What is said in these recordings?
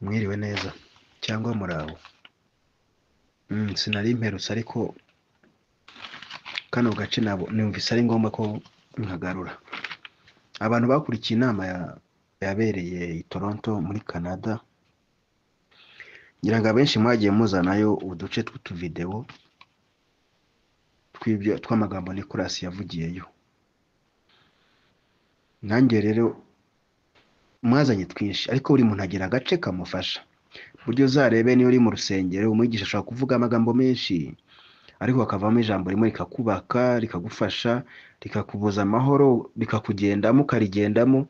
Mwiriwe neza cyangwa muraho. Sinari mperutse ariko kano gace numvise ari ngombwa ko nkagarura. Abantu bakurikiye inama yabereye i Toronto muri Canada, ngira ngo abenshi mwagiye muzanayo uduce tw'utuvideo tw'amagambo Nicolas yavugiyeyo. Nanjye rero mwazanye twinshi, ariko buri muntu agira agace kamufasha. Buryo uzarebe niyo uri mu rusengero, umwigisha ashobora kuvuga amagambo menshi, ariko hakavamo ijambo rimwe rikakubaka, rikagufasha, rikakubuza amahoro, rikakugendamo, ukarigendamo,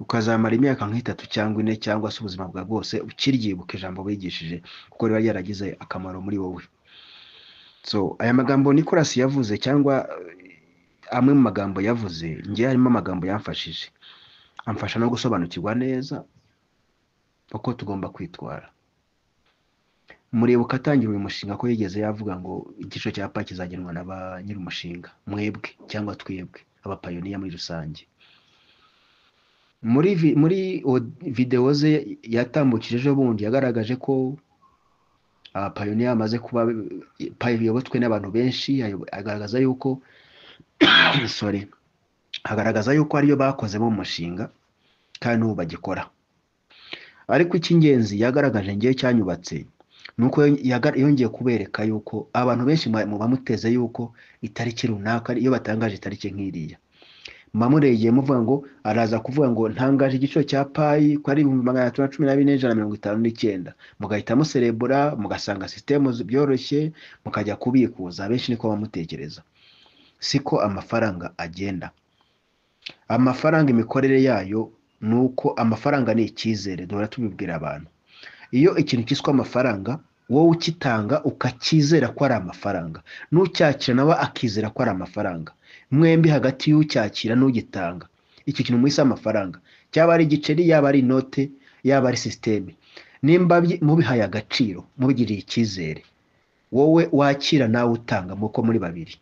ukazamara imyaka nk'itatu cyangwa 4 cyangwa se ubuzima bwawe bwose ukiryibuka ijambo bigishije, kuko riba ryaragize akamaro muri wowe. So aya magambo Nicolas yavuze, cyangwa amwe mu magambo yavuze, ngiye harimo amagambo yamfashije, amfasha no gusobanukirwa neza uko tugomba kwitwara. Muribuka atangira uyu mushinga ko yigeze yavuga ngo igiciro cya paki kizagenwa na ba nyiri umushinga, mwebwe cyangwa twebwe abapayoniya muri rusange. Muri video ze yatambukije ejo bundi, yagaragaje ko abapayoniya bamaze kuba payobotswe n'abantu benshi. Agaragaza yuko agaragaza yuko ariyo bakoze mu mushinga kandi n'ubu bagikora. Ariko icy'ingenzi yagaragaje ngiye cyanyubatse nuko yongeye kubereka yuko abantu benshi bamuteze yuko itariki runaka iyo batangaje itariki nk'iriya, muregeye muvuga ngo araza kuvuga ngo ntangaje igiciro cya payi ko ari 314,159, mugahita muserebura, mugasanga system byoroshye, mukajya kubikuza. Benshi niko bamutekereza. Siko amafaranga agenda. Amafaranga imikorere yayo nuko amafaranga ni icyizere, duhora tubibwira abantu. Iyo ikintu kiswe amafaranga, wowe ukitanga ukakizera ko ari amafaranga, n'ucyakira nawe akizera ko ari amafaranga, mwembi hagati y'ucyakira n'ugitanga, iki kintu mwise amafaranga, cyaba ari igiceri, yaba ari inote, yaba ari systeme, nimba mubihaye agaciro, mubigiriye icyizere, wowe wakira nawe utanga, muko muri babiri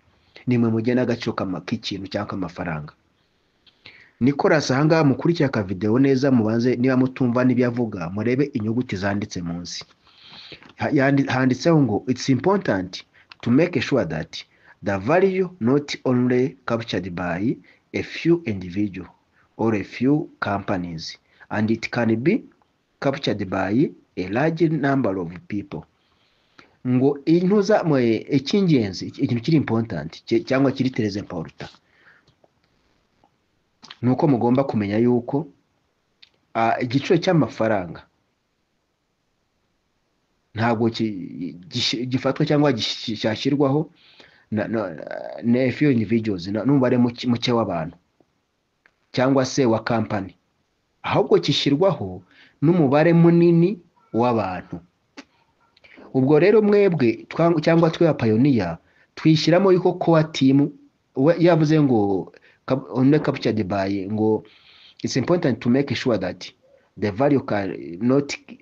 nimwe mugena agaciro k'ikintu cyangwa amafaranga. Nicolas ahangaha mukurikira aka video neza, mubanze niba mutumva n'ibyo avuga, murebe inyuguti zanditse munsi. Handitseho ngo it's important to make sure that the value not only captured by a few individuals or a few companies, and it can be captured by a large number of people. Ngo intuza icy'ingenzi, ikintu kiri important cyangwa kiri très important, nuko mugomba kumenya yuko igiciro cy'amafaranga ntabwo gifatwa cyangwa cyashyirwaho na few individuals, n'umubare muke w'abantu cyangwa se wa company, ahubwo kishyirwaho n'umubare munini w'abantu. Ubwo rero mwebwe cyangwa twe apayoniya twishyiramo yuko core team yavuze ngo only captured by, ngo it's important to make sure that the value can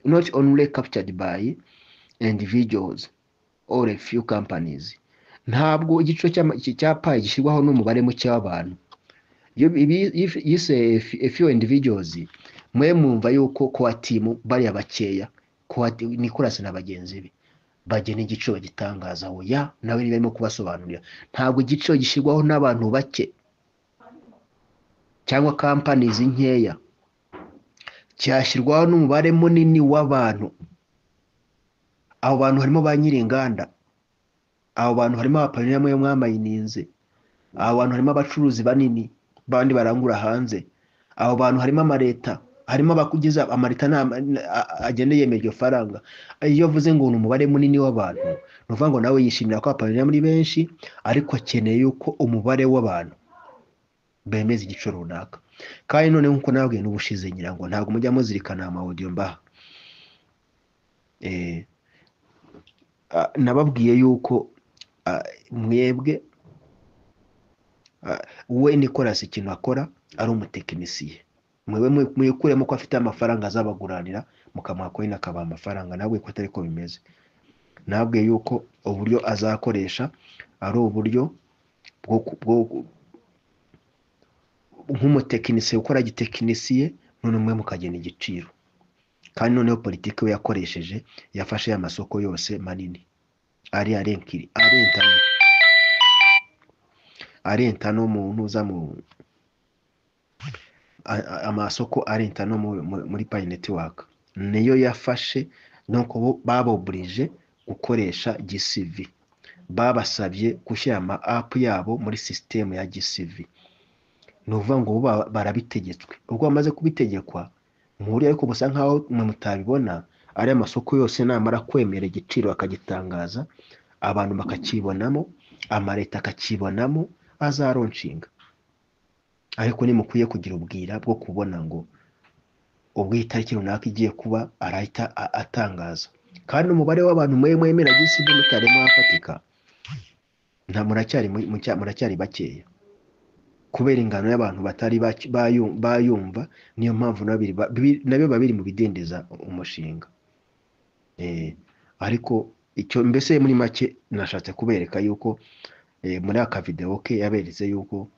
not only captured by individuals or a few companies. Ntabwo igiciro cya payi gishyirwaho n'umubare muke w'abantu. Yise a few individuals, mwe mwumva yuko core team bari abakeya, Nicolas na bagenzi be bagena igiciro gitangaza. Oya, nawe barimo kubasobanurira, ntabwo igiciro gishyirwaho n'abantu bake cyangwa companies nkeya, cyashyirwaho n'umubare munini w'abantu. Abo bantu harimo ba nyir'inganda, abo bantu harimo abapayoniya mwe mwamayininze, abo bantu harimo abacuruzi banini bandi barangura hanze, abo bantu harimo amaleta, harimo abakugiza amaleta agenda yemera iryo faranga. Iyo avuze ngo ni umubare munini w'abantu, nuvuga ngo nawe yishimira ko abapayoniya muri benshi, ariko akeneye yuko umubare w'abantu bemeza igiciro runaka. Kandi none nkuko nababwiye n'ubushize, ngira ngo ntabwo mujya muzirikana ama audio mbaha. Nababwiye yuko mwebwe we Nicolas ikintu akora ari umutekinisiye. Mwewe muyikuremo ko afite amafaranga azabaguranira, mukamuha coin akaba amafaranga. Nabwe ko atari ko bimeze. Nabwiye yuko uburyo azakoresha ari uburyo bwo nk'umutekinisiye ukora gitekinisiye, none mwe mukagena igiciro. kandi noneho politiki we yakoresheje yafashe amasoko yose manini ari arenta no mu ntuza mu amasoko arenta no muri Pi Network niyo yafashe, nuko baboburije gukoresha GCV, babasabye gushyira ama app yabo muri system ya GCV. Nuvuga ngo barabitegetswe, ubwo bamaze kubitegekwa muri, ariko busa nkaho mwe mutabibona, ari amasoko yose namara kwemera igiciro akagitangaza, abantu bakakibonamo, amareta akakibonamo, azaronshinga. Ariko nimukwiye kugira ubwira bwo kubona ngo ubwo itariki runaka igiye kuba arahita atangaza, kandi umubare w'abantu mwemera GCV mutarimo afatika, nta muracyari bakeya kubera ingano y'abantu batari bayumva. Niyo mpamvu nabyo babiri mu bidendeza umushinga. Ariko icyo mbese muri make nashatse kubereka yuko muri aka video ke yaberetse yuko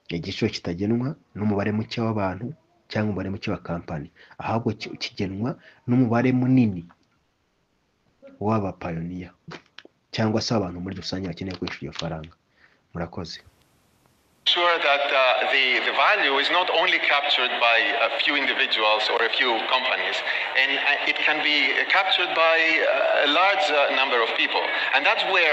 igiciro kitagenwa n'umubare muke w'abantu cyangwa umubare muke wa kampani, ahubwo kigenwa n'umubare munini w'aba pioneer cyangwa se abantu muri rusange bakeneye kwishyura iyo faranga. Murakoze. Sure that the value is not only captured by a few individuals or a few companies, and it can be captured by a large number of people, and that's where